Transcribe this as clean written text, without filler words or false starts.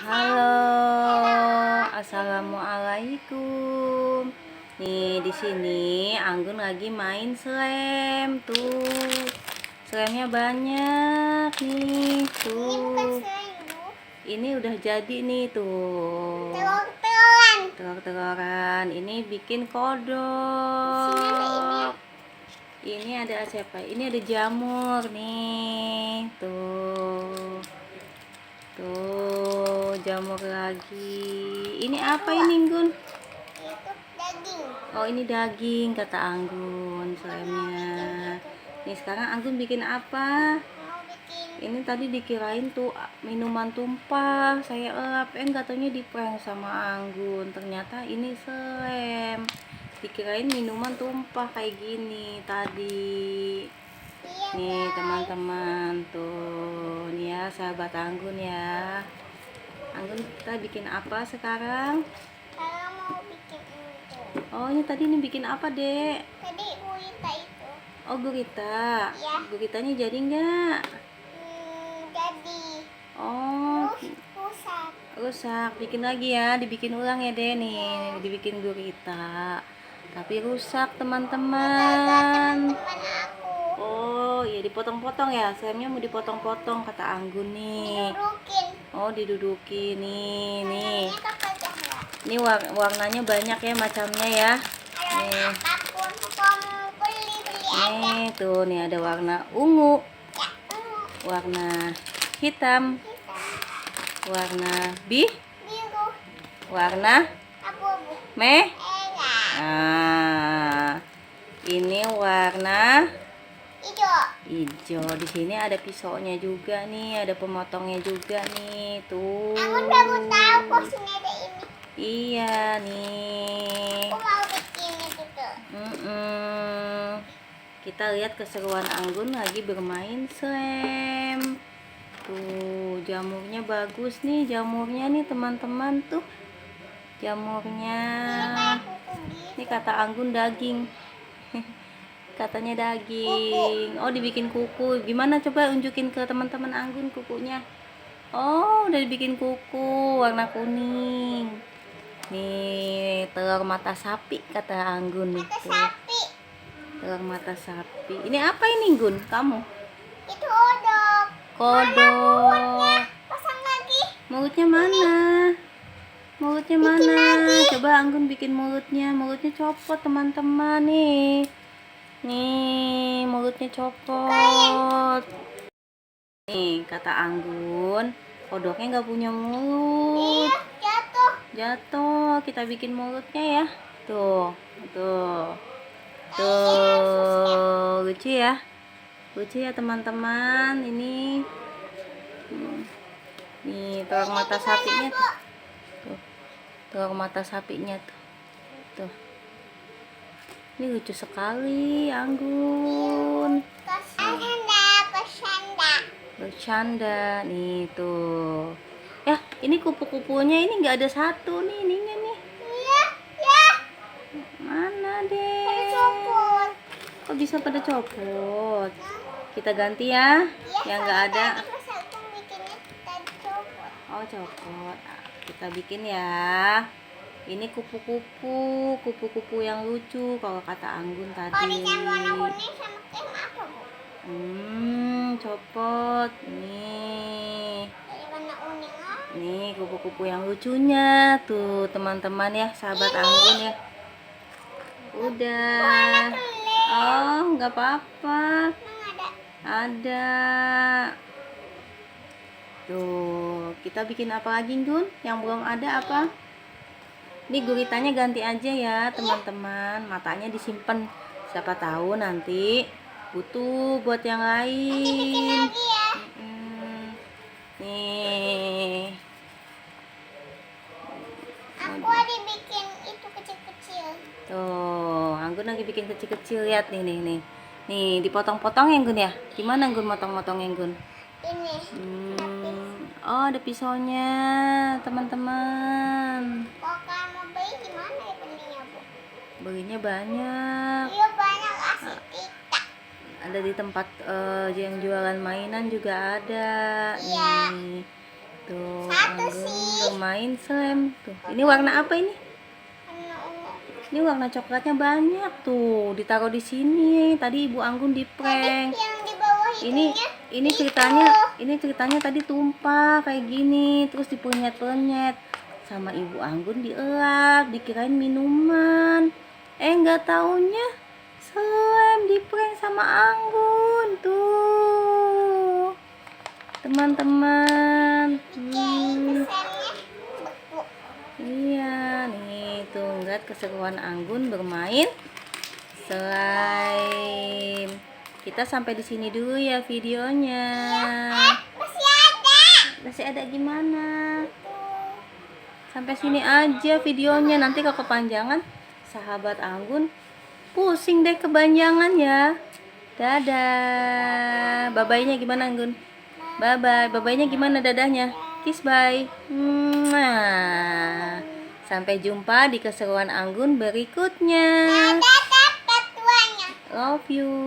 Halo, assalamualaikum. Nih di sini Anggun lagi main slam tuh. Slamnya banyak nih tuh. Ini udah jadi nih tuh. Telur-teloran. Ini bikin kodok. Ini ada siapa? Ini ada jamur nih tuh. Tuh, jamur lagi. Ini apa ini, Gun? Itu daging. Oh, ini daging, kata Anggun, slamnya. Nih, sekarang Anggun bikin apa? Mau bikin Ini tadi dikirain tuh minuman tumpah. Saya katanya di-prank sama Anggun. Ternyata ini slam. Dikirain minuman tumpah kayak gini tadi. Nih teman-teman tuh, nih ya sahabat Anggun ya. Anggun kita bikin apa sekarang? kalau mau bikin itu. Oh ini tadi nih bikin apa dek? Tadi gurita itu. Oh gurita. Iya. Guritanya jadi nggak? Jadi Oh rusak. rusak. Bikin lagi ya, dibikin ulang ya dek nih. Dibikin gurita. Tapi rusak teman-teman. Teman aku Oh iya dipotong-potong ya. Slamnya mau dipotong-potong kata Anggun nih. dudukin. Oh diduduki nih. Namanya kakak Zahra. Ini warnanya banyak ya macamnya ya. Kalau apapun kamu beli aja. Nih tuh nih ada warna ungu, Ya, warna hitam, warna biru, warna abu-abu. merah. Enak. Nah, ini warna Hijau. hijau. Di sini ada pisaunya juga nih, ada pemotongnya juga nih. Tuh. Aku udah mau tahu kok sini ada ini. Iya nih. Aku mau bikin itu tuh. Kita lihat keseruan Anggun lagi bermain slam. Tuh, jamurnya bagus nih, jamurnya nih teman-teman tuh. Jamurnya. Ini kata Anggun daging. Katanya daging. Oh, dibikin kuku. Gimana coba unjukin ke teman-teman Anggun kukunya. Oh, udah dibikin kuku warna kuning. Nih, telur mata sapi kata Anggun Ada itu. sapi. Telur mata sapi. Ini apa ini, Gun? Kamu? Itu kodok. Kodok. Pasang lagi. Mulutnya mana? Mulutnya mana? Coba Anggun bikin mulutnya. Mulutnya copot, teman-teman nih. Nih, mulutnya copot. Nih, kata Anggun, kodoknya nggak punya mulut. Iya, jatuh. Jatuh. Kita bikin mulutnya ya. Tuh, tuh. Tuh, lucu ya. Lucu ya teman-teman. Ini nih telur mata sapinya tuh. Tuh. Telur mata sapinya tuh. Tuh. Ini lucu sekali, Anggun. Bercanda nih tuh. Ya, ini kupu-kupunya ini nggak ada satu nih, ininya nih. Iya, ya. Mana deh? Copot. Kok bisa pada copot? Kita ganti ya, yang nggak ada. Oh copot. Nah, kita bikin ya. Ini kupu-kupu, kupu-kupu yang lucu kalau kata Anggun Kalau tadi. dicampur warna kuning sama krem apa, Bu? Copot. Nih. Dari warna kuning ah. Nih kupu-kupu yang lucunya tuh teman-teman ya, sahabat Anggun ya. Udah. Oh, nggak apa-apa. Emang ada? Ada. Tuh, kita bikin apa lagi, Gun? Yang belum ada apa? Ini guritanya ganti aja ya, teman-teman. Matanya disimpan. Siapa tahu nanti butuh buat yang Nanti bikin lain. lagi ya. Nih. Aku ada bikin itu kecil-kecil. Tuh, Anggun lagi bikin kecil-kecil, lihat nih. Nih, dipotong-potong ya, Gun ya? Gimana Gun motong-motongnya, Gun? Ini. Oh, ada pisaunya, teman-teman. Kalau kamu beli di mana ya belinya, Bu? Belinya banyak. Iya banyak asli kita. Ada di tempat yang jualan mainan juga ada. Iya. Nih. Tuh, Satu Anggun sih. bermain slime. Tuh, ini warna apa ini? Warna ungu. Ini warna coklatnya banyak tuh, ditaruh di sini. Tadi Ibu Anggun di prank. Yang di bawah Ini itunya. ini ceritanya tadi tumpah kayak gini, terus dipenyet-penyet sama Ibu Anggun, dielap, dikirain minuman. Nggak taunya slime, di prank sama Anggun tuh. Teman-teman. Kesannya beku. Iya, nih tuh lihat keseruan Anggun bermain slime. Kita sampai di sini dulu ya videonya. Masih ada. Masih ada gimana? Sampai sini aja videonya. Nanti kalau kepanjangan, sahabat Anggun pusing deh kepanjangan ya. Dadah. Bye-bye-nya gimana Anggun? Bye-bye. Bye-bye-nya gimana dadahnya? Kiss bye. Mwah. Sampai jumpa di keseruan Anggun berikutnya. Ada dapat tuanya. Love you.